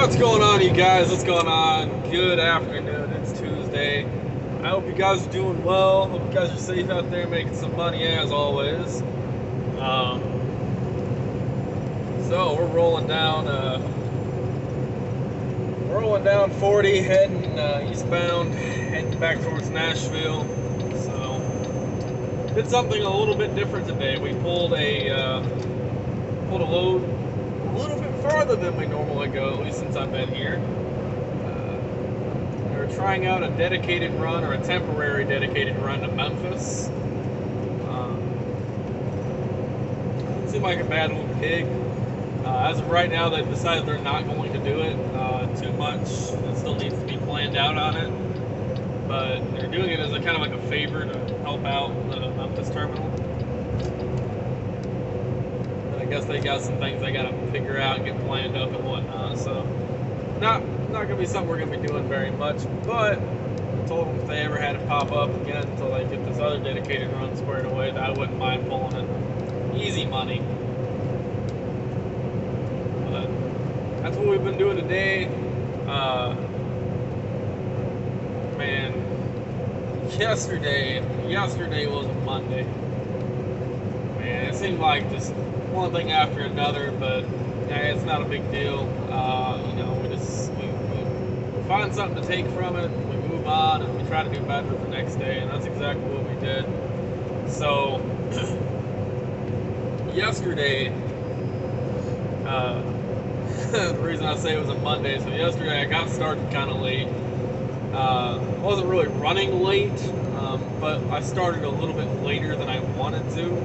What's going on, you guys? What's going on? Good afternoon. It's Tuesday. I hope you guys are doing well. Hope you guys are safe out there, making some money as always. Um, so we're rolling down 40, heading eastbound, heading back towards Nashville. So did something a little bit different today. We pulled a load a little bit farther than we normally go, at least since I've been here. We were trying out a dedicated run, or a temporary dedicated run to Memphis. It seemed like a bad little pig. As of right now, they've decided they're not going to do it too much. It still needs to be planned out on it. But they're doing it as a kind of like a favor to help out the Memphis terminal. I guess they got some things they got to figure out and get planned up and whatnot. So not going to be something we're going to be doing very much. But I told them if they ever had to pop up again until they get this other dedicated run squared away, that I wouldn't mind pulling it. Easy money. But that's what we've been doing today. Man, yesterday was a Monday. Man, it seemed like just one thing after another, but it's not a big deal. We find something to take from it, we move on, and we try to do better the next day, and that's exactly what we did. So yesterday, the reason I say it was a Monday, so yesterday I got started kind of late. Wasn't really running late, but I started a little bit later than I wanted to.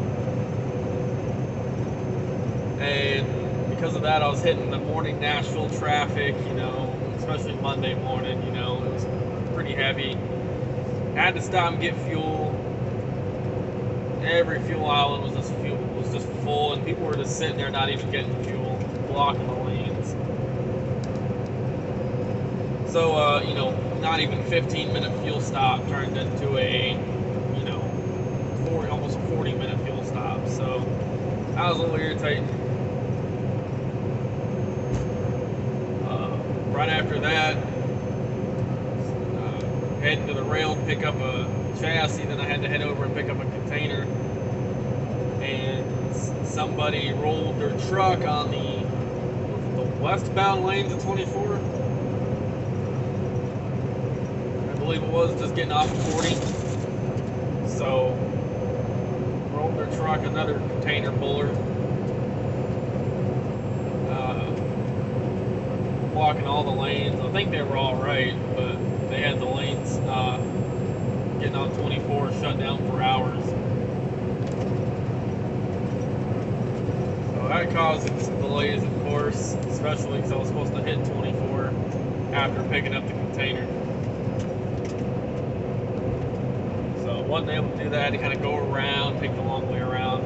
And because of that, I was hitting the morning Nashville traffic, especially Monday morning, it was pretty heavy. Had to stop and get fuel. Every fuel island was just full, and people were just sitting there not even getting fuel, blocking the lanes. So, not even 15-minute fuel stop turned into a, almost a 40-minute fuel stop. So that was a little irritating. Right after that, heading to the rail to pick up a chassis. Then I had to head over and pick up a container. And somebody rolled their truck on the westbound lanes of 24. I believe it was, just getting off of 40. So, rolled their truck, another container puller. Blocking all the lanes. I think they were all right, but they had the lanes getting on 24 shut down for hours. So that caused some delays, of course, especially because I was supposed to hit 24 after picking up the container. So wasn't able to do that. I had to kind of go around, take the long way around.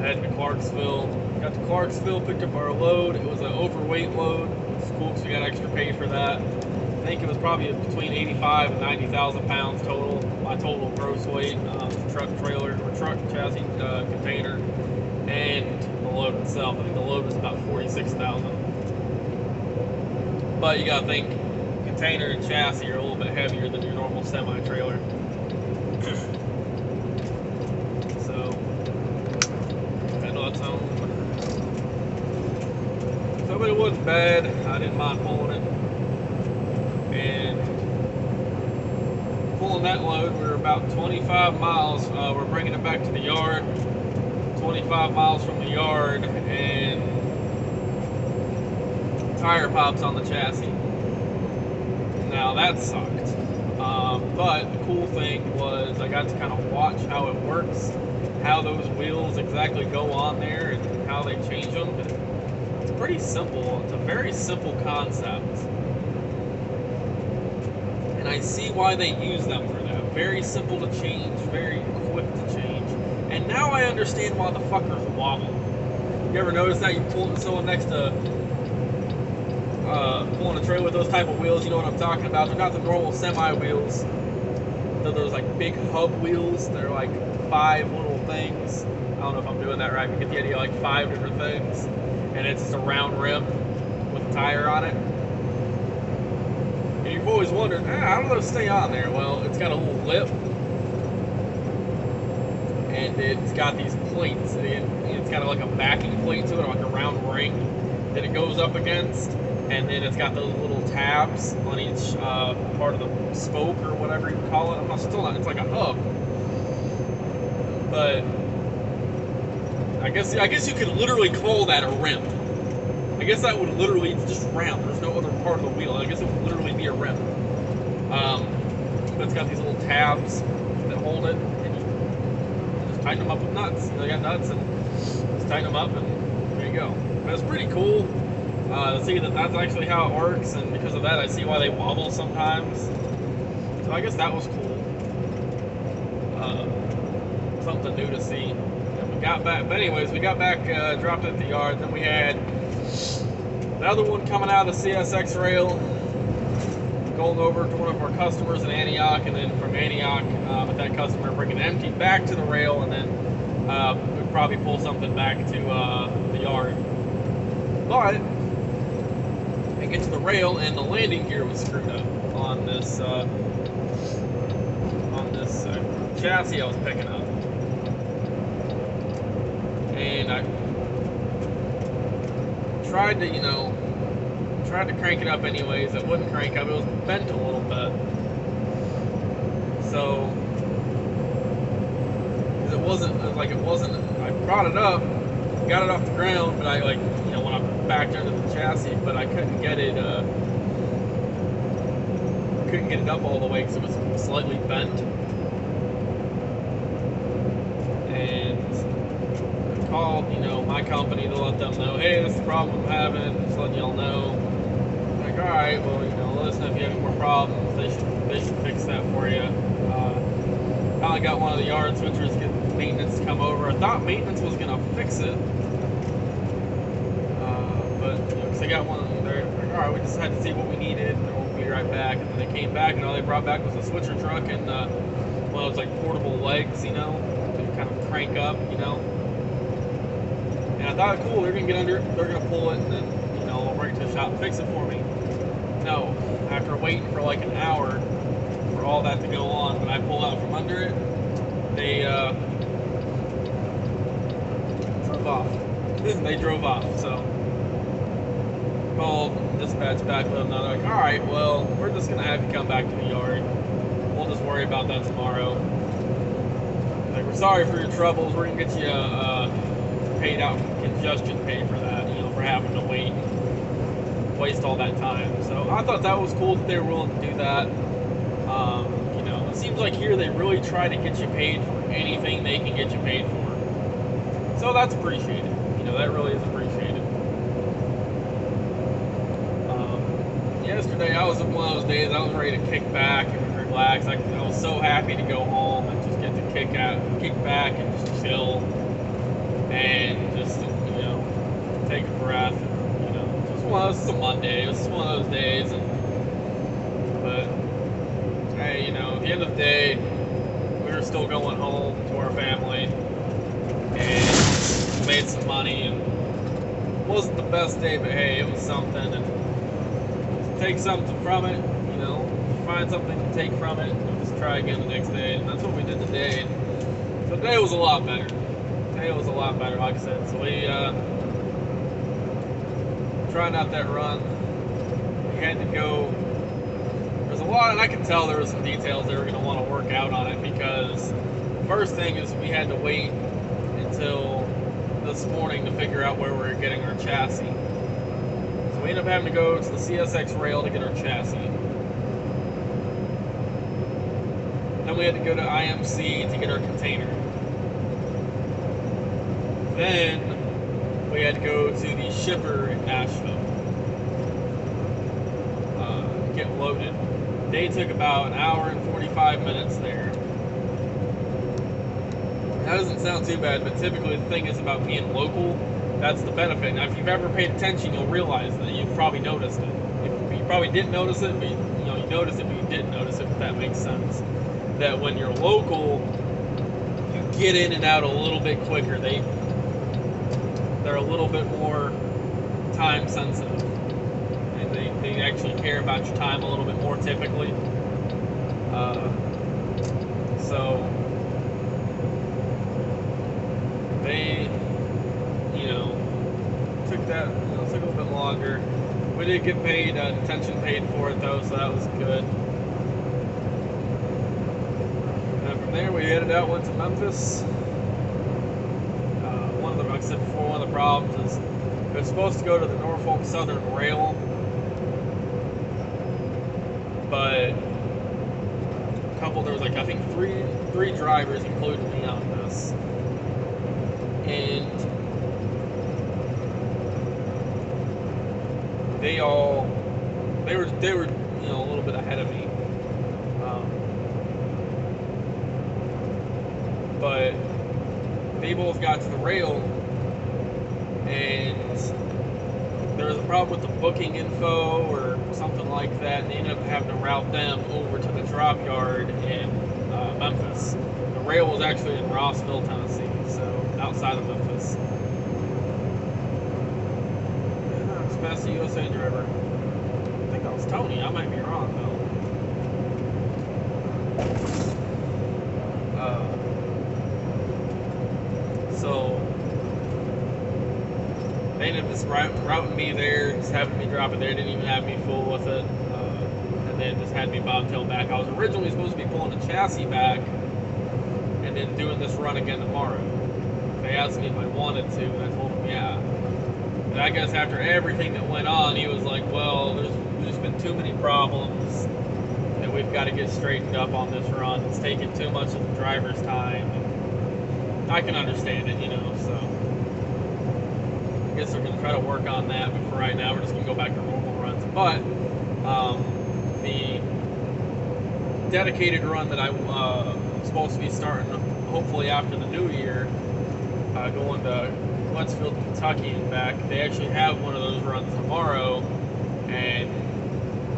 Heading to Clarksville. Got to Clarksville, picked up our load. It was an overweight load. It's cool because we got extra pay for that. I think it was probably between 85 and 90,000 pounds total. My total gross weight, truck, trailer, or truck, chassis, container, and the load itself. I think the load was about 46,000. But you gotta think, container and chassis are a little bit heavier than your normal semi-trailer. But it wasn't bad. I didn't mind pulling it. And pulling that load, we were about 25 miles. We're bringing it back to the yard. 25 miles from the yard, and tire pops on the chassis. Now that sucked. But the cool thing was I got to kind of watch how it works, how those wheels exactly go on there, and how they change them. It's pretty simple. It's a very simple concept. And I see why they use them for that. Very simple to change, very quick to change. And now I understand why the fuckers wobble. You ever notice that? You pull someone next to pulling a trailer with those type of wheels, you know what I'm talking about. They're not the normal semi wheels. They're those like big hub wheels. They're like 5 little things. I don't know if I'm doing that right, but you get the idea, like 5 different things. And it's just a round rim with tire on it. And you've always wondered, how do those stay on there? Well, it's got a little lip, and it's got these plates. It's got like a backing plate to it, like a round ring that it goes up against, and then it's got those little tabs on each part of the spoke or whatever you call it. It's like a hub. But I guess you could literally call that a rim. I guess that would literally, it's just round. There's no other part of the wheel. I guess it would literally be a rim. But it's got these little tabs that hold it, and you just tighten them up with nuts. They got nuts, and just tighten them up, and there you go. But it's pretty cool to see that that's actually how it works, and because of that, I see why they wobble sometimes. So I guess that was cool. Something new to see. And we got back, but anyways, we got back, dropped it at the yard. Then we had another one coming out of the CSX rail, going over to one of our customers in Antioch, and then from Antioch, with that customer bringing empty back to the rail, and then we'd probably pull something back to the yard. But I get to the rail, and the landing gear was screwed up on this chassis I was picking up. And I tried to crank it up anyways. It wouldn't crank up. It was bent a little bit. So, it wasn't, I brought it up, got it off the ground, but when I backed under the chassis, but I couldn't get it up all the way because it was slightly bent. Called, my company to let them know, hey, this is the problem I'm having, just letting y'all know. Like, alright, well, let us know if you have any more problems. They should fix that for you. Finally got one of the yard switchers, get maintenance to come over. I thought maintenance was gonna fix it, but because they got one, they're like, alright, we just had to see what we needed, and we'll be right back. And then they came back, and all they brought back was a switcher truck and one of those like portable legs, to kind of crank up, And I thought, cool, they're gonna get under, they're gonna pull it, and then, they'll bring it to the shop and fix it for me. No, after waiting for like an hour for all that to go on, when I pull out from under it, they drove off. They drove off, so called dispatch back, let them know. They're like, all right, well, we're just gonna have you come back to the yard. We'll just worry about that tomorrow. Like, we're sorry for your troubles. We're gonna get you paid out congestion pay for that, for having to waste all that time. So I thought that was cool that they were willing to do that. It seems like here they really try to get you paid for anything they can get you paid for. So that's appreciated. That really is appreciated. Yesterday I was in one of those days I was ready to kick back and relax. I was so happy to go home and just get to kick back and just chill. And just, take a breath. It's a Monday. It was just one of those days. But, hey, at the end of the day, we were still going home to our family. And made some money. And it wasn't the best day, but hey, it was something. And take something from it, find something to take from it, and just try again the next day. And that's what we did today. And so today was a lot better. It was a lot better, like I said. So we trying out that run. We had to go. There's a lot, and I could tell there were some details they were going to want to work out on it, because the first thing is we had to wait until this morning to figure out where we were getting our chassis. So we ended up having to go to the CSX rail to get our chassis. Then we had to go to IMC to get our container. Then we had to go to the shipper in Nashville, get loaded. They took about an hour and 45 minutes there. That doesn't sound too bad, but typically the thing is about being local, that's the benefit. Now, if you've ever paid attention, you'll realize that you've probably noticed it. You probably didn't notice it, but you noticed it, but you didn't notice it, if that makes sense. That when you're local, you get in and out a little bit quicker. They're a little bit more time sensitive. and they actually care about your time a little bit more typically. So they, took that, took a little bit longer. We did get paid, detention paid for it though, so that was good. And from there we headed out, went to Memphis. Like I said before, one of the problems is it was supposed to go to the Norfolk Southern Rail, but there was I think three drivers included me on this, and they were a little bit ahead of me, but they both got to the rail, and there was a problem with the booking info or something like that, and they ended up having to route them over to the drop yard in Memphis. The rail was actually in Rossville, Tennessee, so outside of Memphis. It's past the USA driver. I think that was Tony. I might be wrong though. So they ended up just routing me there, just having me drop it there. Didn't even have me fool with it, and then just had me bobtail back. I was originally supposed to be pulling the chassis back and then doing this run again tomorrow. They asked me if I wanted to, and I told them yeah. But I guess after everything that went on, he was like, well, there's been too many problems, and we've got to get straightened up on this run. It's taking too much of the driver's time. And I can understand it, so I guess we're going to try to work on that, but for right now, we're just going to go back to normal runs. But the dedicated run that I'm supposed to be starting, hopefully after the new year, going to Westfield, Kentucky and back, they actually have one of those runs tomorrow, and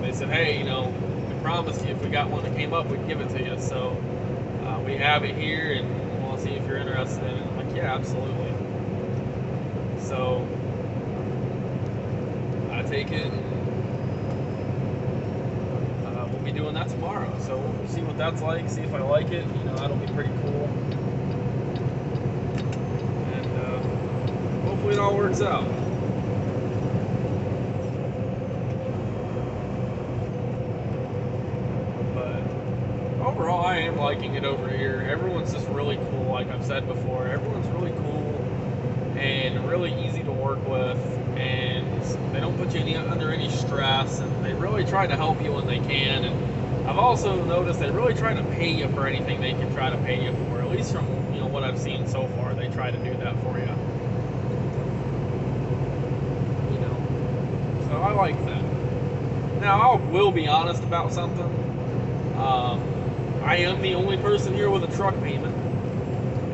they said, hey, we promised you if we got one that came up, we'd give it to you. So we have it here, and we'll see if you're interested in it. I'm like, yeah, absolutely. So I take it, and we'll be doing that tomorrow. So we'll see what that's like, see if I like it. That'll be pretty cool. And hopefully it all works out. But overall, I am liking it over here. Everyone's just really cool, like I've said before. Everyone's really cool and really easy to work with, and they don't put you under any stress, and they really try to help you when they can. And I've also noticed they really try to pay you for anything they can try to pay you for, at least from what I've seen so far. They try to do that for you. So I like that. Now I will be honest about something. I am the only person here with a truck payment,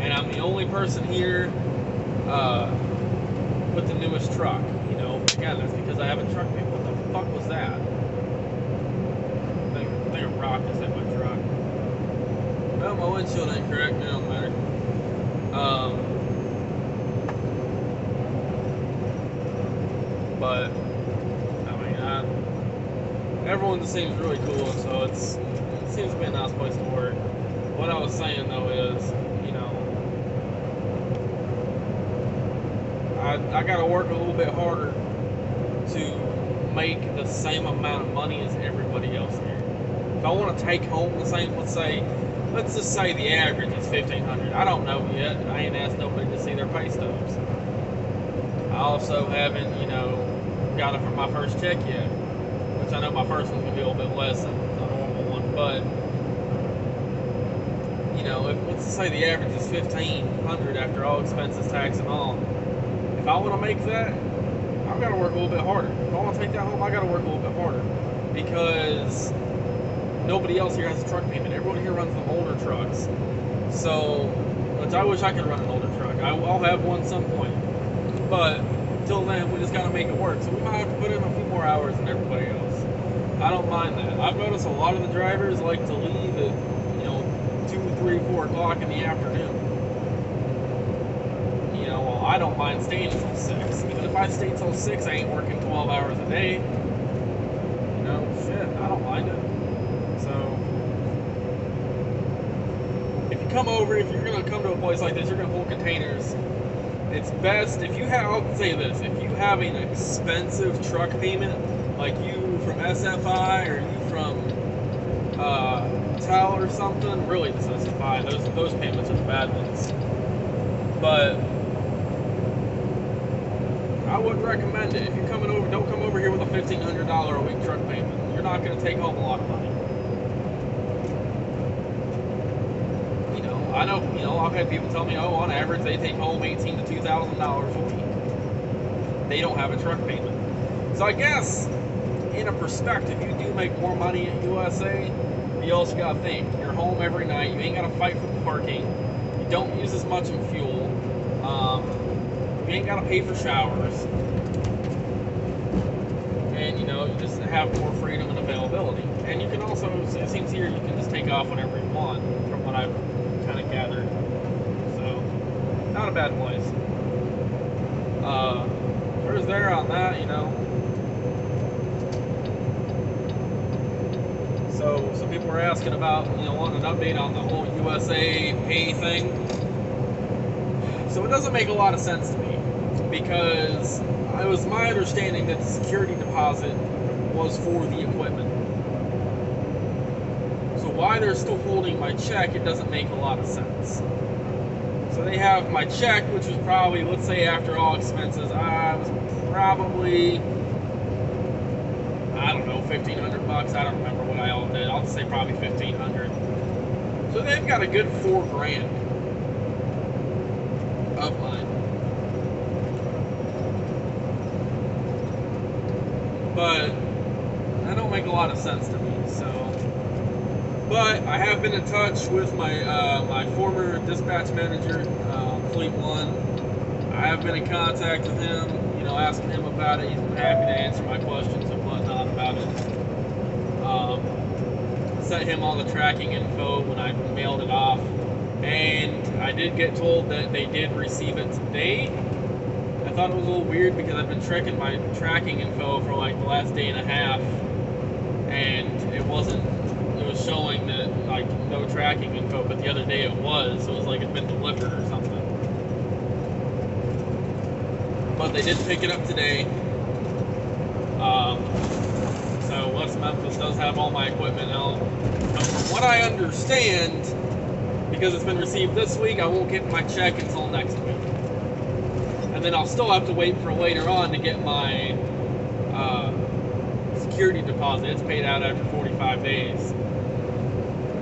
and I'm the only person here with the newest truck. Again, that's because I have a truck payment. What the fuck was that? I think a rock just hit my truck. Well, my windshield ain't correct. It don't matter. But everyone just seems really cool, so it seems to be a nice place to work. What I was saying though is, I gotta work a little bit harder to make the same amount of money as everybody else here. If I want to take home the same, let's just say the average is $1,500. I don't know yet. I ain't asked nobody to see their pay stubs. I also haven't, got it from my first check yet, which I know my first one's gonna be a little bit less than a normal one, but let's say the average is $1,500 after all expenses, tax, and all. If I want to make that, I've got to work a little bit harder. If I want to take that home, I got to work a little bit harder, because nobody else here has a truck payment. Everyone here runs the older trucks. So, which I wish I could run an older truck. I'll have one some point, but until then, we just got to make it work. So we might have to put in a few more hours than everybody else. I don't mind that. I've noticed a lot of the drivers like to leave at 2, 3, 4 o'clock in the afternoon. I don't mind staying until 6. Even if I stay till 6, I ain't working 12 hours a day. know, shit, I don't mind it. So, if you come over, if you're gonna come to a place like this, you're gonna pull containers. It's best if you have, I'll say this, if you have an expensive truck payment, like you from SFI or you from TAL or something, really the SFI, those payments are the bad ones. But I would recommend it. If you're coming over, don't come over here with a $1,500 a week truck payment. You're not going to take home a lot of money. I know, I've had people tell me, oh, on average they take home $1,800 to $2,000 a week. They don't have a truck payment. So I guess, in a perspective, you do make more money at USA. You also got to think, you're home every night. You ain't got to fight for parking. You don't use as much in fuel. You ain't got to pay for showers. And, you just have more freedom and availability. And you can also, it seems here, you can just take off whenever you want, from what I've kind of gathered. So, not a bad place. Where's there on that, So, some people were asking about, wanting an update on the whole USA pay thing. So, it doesn't make a lot of sense to me, because it was my understanding that the security deposit was for the equipment. So why they're still holding my check, it doesn't make a lot of sense. So they have my check, which was probably, let's say after all expenses, I was probably, I don't know, $1,500. I don't remember what I all did. I'll just say probably $1,500. So they've got a good $4,000 of mine. But that don't make a lot of sense to me. So, but I have been in touch with my my former dispatch manager, Fleet 1. I have been in contact with him, asking him about it. He's been happy to answer my questions and whatnot about it. Sent him all the tracking info when I mailed it off, and I did get told that they did receive it today. I thought it was a little weird because I've been checking my tracking info for like the last day and a half, and it was showing that like no tracking info, but the other day it was, so it was like it'd been delivered or something. But they did pick it up today. So West Memphis does have all my equipment now. But from what I understand, because it's been received this week, I won't get my check until next week. And then I'll still have to wait for later on to get my security deposit. It's paid out after 45 days.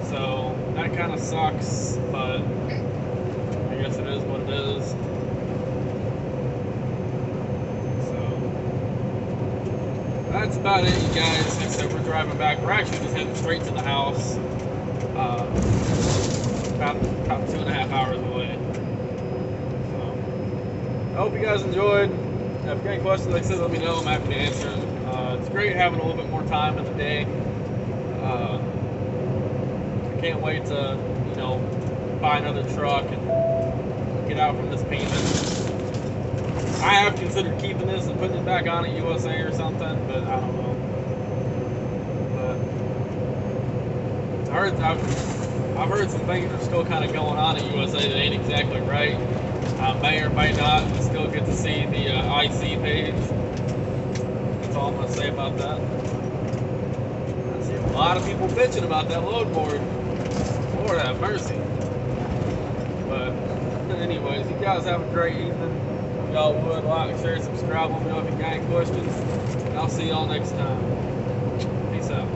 So that kind of sucks, but I guess it is what it is. So that's about it, you guys. Except we're driving back. We're actually just heading straight to the house. About 2.5 hours away. I hope you guys enjoyed. If you have any questions, like I said, let me know. I'm happy to answer them. It's great having a little bit more time in the day. I can't wait to, buy another truck and get out from this payment. I have considered keeping this and putting it back on at USA or something, but I don't know. But I've heard some things are still kind of going on at USA that ain't exactly right. May or may not still get to see the IC page. That's all I'm going to say about that. I see a lot of people bitching about that load board. Lord have mercy. But anyways, you guys have a great evening. If y'all would like, share, subscribe. Let me know if you got any questions. And I'll see y'all next time. Peace out.